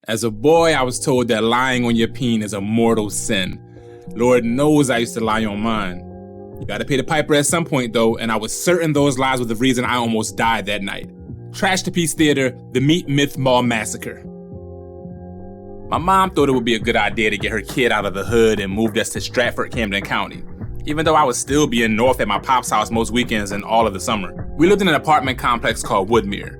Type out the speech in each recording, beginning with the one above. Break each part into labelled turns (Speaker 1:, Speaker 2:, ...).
Speaker 1: As a boy, I was told that lying on your peen is a mortal sin. Lord knows I used to lie on mine. You gotta pay the piper at some point though, and I was certain those lies were the reason I almost died that night. Trash to Peace Theater, the Meat Myth Mall Massacre. My mom thought it would be a good idea to get her kid out of the hood and moved us to Stratford, Camden County, even though I would still be in North at my pop's house most weekends and all of the summer. We lived in an apartment complex called Woodmere.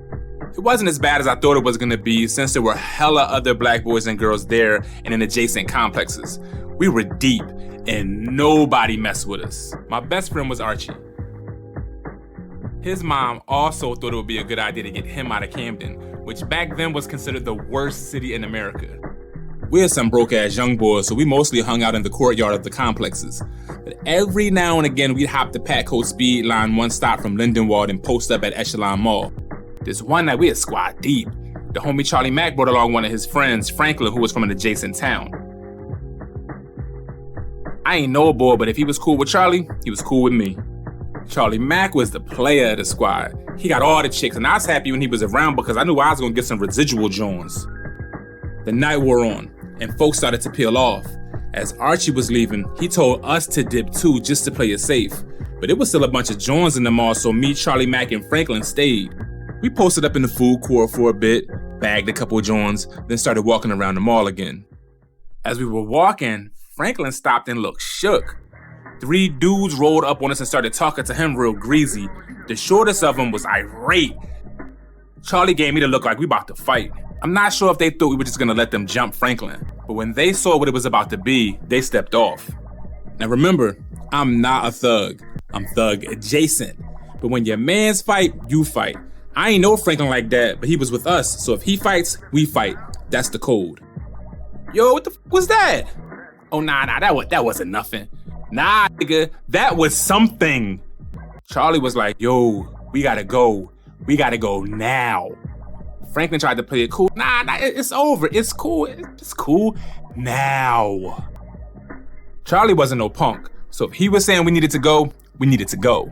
Speaker 1: It wasn't as bad as I thought it was gonna be since there were hella other black boys and girls there and in adjacent complexes. We were deep and nobody messed with us. My best friend was Archie. His mom also thought it would be a good idea to get him out of Camden, which back then was considered the worst city in America. We're some broke-ass young boys, so we mostly hung out in the courtyard of the complexes. But every now and again, we'd hop the Patco speed line one stop from Lindenwold and post up at Echelon Mall. This one night, we had squad deep. The homie Charlie Mack brought along one of his friends, Franklin, who was from an adjacent town. I ain't no boy, but if he was cool with Charlie, he was cool with me. Charlie Mack was the player of the squad. He got all the chicks, and I was happy when he was around because I knew I was gonna get some residual joints. The night wore on, and folks started to peel off. As Archie was leaving, he told us to dip too, just to play it safe. But it was still a bunch of joints in the mall, so me, Charlie Mack, and Franklin stayed. We posted up in the food court for a bit, bagged a couple of joints, then started walking around the mall again. As we were walking, Franklin stopped and looked shook. 3 dudes rolled up on us and started talking to him real greasy. The shortest of them was irate. Charlie gave me the look like we about to fight. I'm not sure if they thought we were just gonna let them jump Franklin, but when they saw what it was about to be, they stepped off. Now remember, I'm not a thug. I'm thug adjacent. But when your mans fight, you fight. I ain't know Franklin like that, but he was with us, so if he fights, we fight. That's the code. Yo, what the f was that? Oh, nah, that wasn't nothing. Nah, nigga, that was something. Charlie was like, yo, we gotta go. We gotta go now. Franklin tried to play it cool. Nah, it's over. It's cool. It's cool now. Charlie wasn't no punk, so if he was saying we needed to go, we needed to go.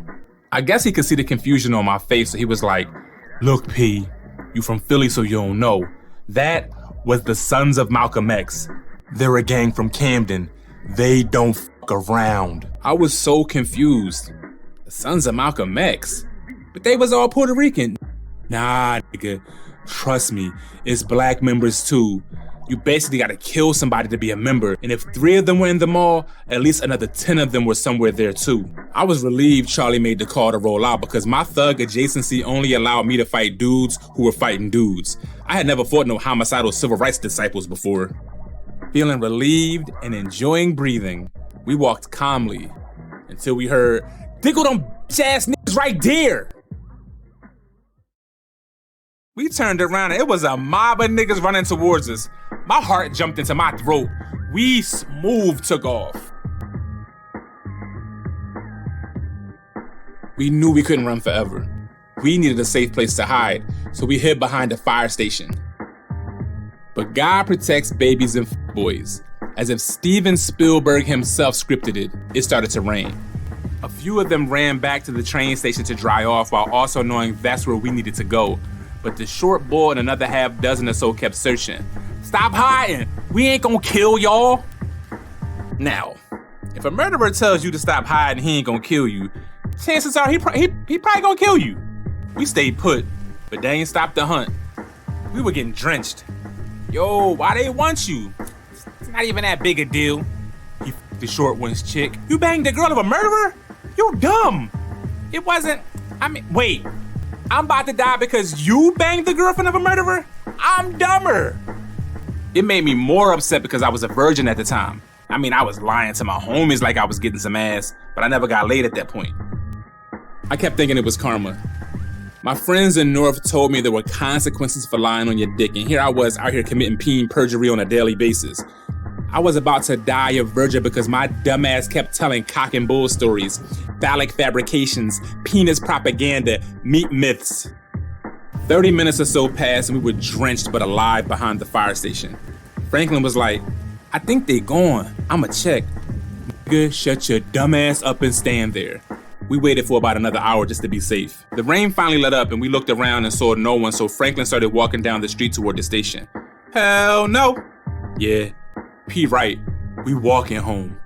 Speaker 1: I guess he could see the confusion on my face, so he was like, look, P, you from Philly, so you don't know. That was the Sons of Malcolm X. They're a gang from Camden. They don't fuck around. I was so confused. The Sons of Malcolm X? But they was all Puerto Rican. Nah, nigga, trust me, it's black members too. You basically gotta kill somebody to be a member, and if 3 of them were in the mall, at least another 10 of them were somewhere there too. I was relieved Charlie made the call to roll out because my thug adjacency only allowed me to fight dudes who were fighting dudes. I had never fought no homicidal civil rights disciples before. Feeling relieved and enjoying breathing, we walked calmly until we heard, "Dickle them bitch-ass niggas right there!" We turned around and it was a mob of niggas running towards us. My heart jumped into my throat. We smooth took off. We knew we couldn't run forever. We needed a safe place to hide, so we hid behind a fire station. But God protects babies and boys. As if Steven Spielberg himself scripted it, it started to rain. A few of them ran back to the train station to dry off while also knowing that's where we needed to go. But the short boy and another half dozen or so kept searching. Stop hiding! We ain't gonna kill y'all! Now, if a murderer tells you to stop hiding, he ain't gonna kill you, chances are he probably gonna kill you. We stayed put, but they ain't stopped the hunt. We were getting drenched. Yo, why they want you? It's not even that big a deal. He f***ed the short one's chick. You banged the girl of a murderer? You're dumb. It wasn't, wait. I'm about to die because you banged the girlfriend of a murderer? I'm dumber. It made me more upset because I was a virgin at the time. I was lying to my homies like I was getting some ass, but I never got laid at that point. I kept thinking it was karma. My friends in North told me there were consequences for lying on your dick, and here I was out here committing peen perjury on a daily basis. I was about to die a virgin because my dumbass kept telling cock and bull stories, phallic fabrications, penis propaganda, meat myths. 30 minutes or so passed and we were drenched but alive behind the fire station. Franklin was like, I think they gone. I'ma check. Nigga, shut your dumbass up and stand there. We waited for about another hour just to be safe. The rain finally let up and we looked around and saw no one, so Franklin started walking down the street toward the station. Hell no. Yeah, P right. We walking home.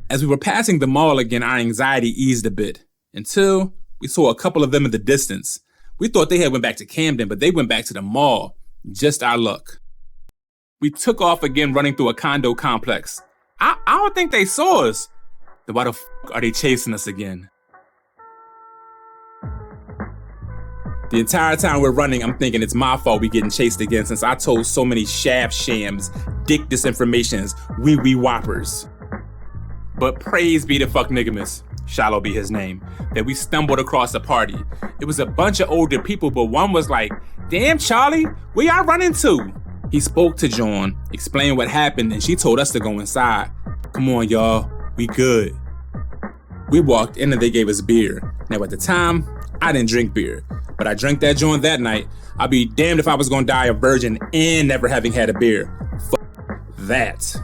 Speaker 1: As we were passing the mall again, our anxiety eased a bit until we saw a couple of them in the distance. We thought they had went back to Camden, but they went back to the mall. Just our luck. We took off again, running through a condo complex. I don't think they saw us. Then why the f*** are they chasing us again? The entire time we're running, I'm thinking it's my fault we getting chased again since I told so many shams, dick disinformations, wee whoppers. But praise be to fuck niggamus, Shallow be his name, that we stumbled across a party. It was a bunch of older people, but one was like, "Damn, Charlie, where y'all running to?" He spoke to John, explained what happened, and she told us to go inside. Come on, y'all, we good. We walked in and they gave us beer. Now at the time, I didn't drink beer, but I drank that joint that night. I'd be damned if I was gonna die a virgin and never having had a beer. Fuck that.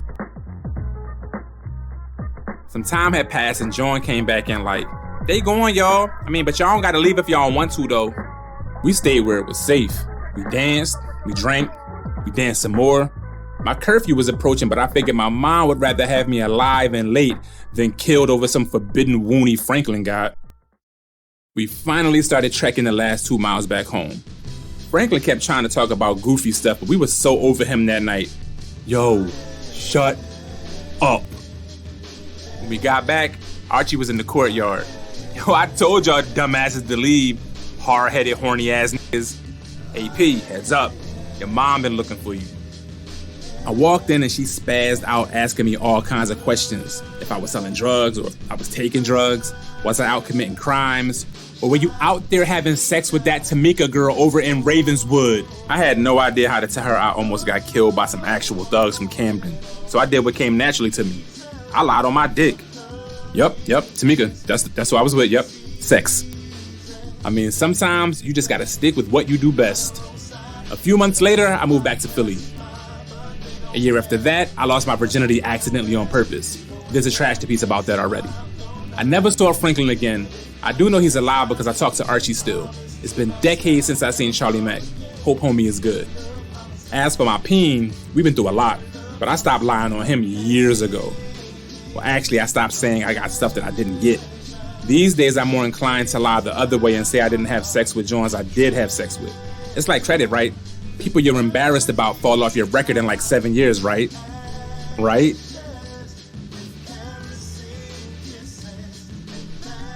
Speaker 1: Some time had passed and John came back in like, "They going, y'all. But y'all don't gotta leave if y'all want to, though." We stayed where it was safe. We danced, we drank, we danced some more. My curfew was approaching, but I figured my mom would rather have me alive and late than killed over some forbidden woony Franklin got. We finally started trekking the last 2 miles back home. Franklin kept trying to talk about goofy stuff, but we were so over him that night. Yo, shut up. When we got back, Archie was in the courtyard. Yo, I told y'all dumbasses to leave, hard-headed, horny-ass niggas. AP, heads up. Your mom been looking for you. I walked in and she spazzed out asking me all kinds of questions. If I was selling drugs or if I was taking drugs. Was I out committing crimes? Or were you out there having sex with that Tamika girl over in Ravenswood? I had no idea how to tell her I almost got killed by some actual thugs from Camden. So I did what came naturally to me. I lied on my dick. Yep, Tamika, that's who I was with, yep, sex. Sometimes you just gotta stick with what you do best. A few months later, I moved back to Philly. A year after that, I lost my virginity accidentally on purpose. There's a trash piece about that already. I never saw Franklin again. I do know he's alive because I talk to Archie still. It's been decades since I seen Charlie Mack. Hope homie is good. As for my peen, we've been through a lot, but I stopped lying on him years ago. Well, actually, I stopped saying I got stuff that I didn't get. These days, I'm more inclined to lie the other way and say I didn't have sex with Johns I did have sex with. It's like credit, right? People you're embarrassed about fall off your record in like 7 years, right? Right?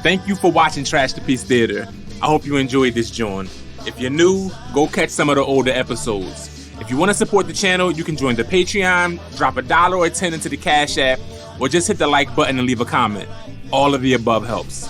Speaker 1: Thank you for watching Trash to Piece Theater. I hope you enjoyed this joint. If you're new, go catch some of the older episodes. If you want to support the channel, you can join the Patreon, drop $1 or $10 into the Cash App, or just hit the like button and leave a comment. All of the above helps.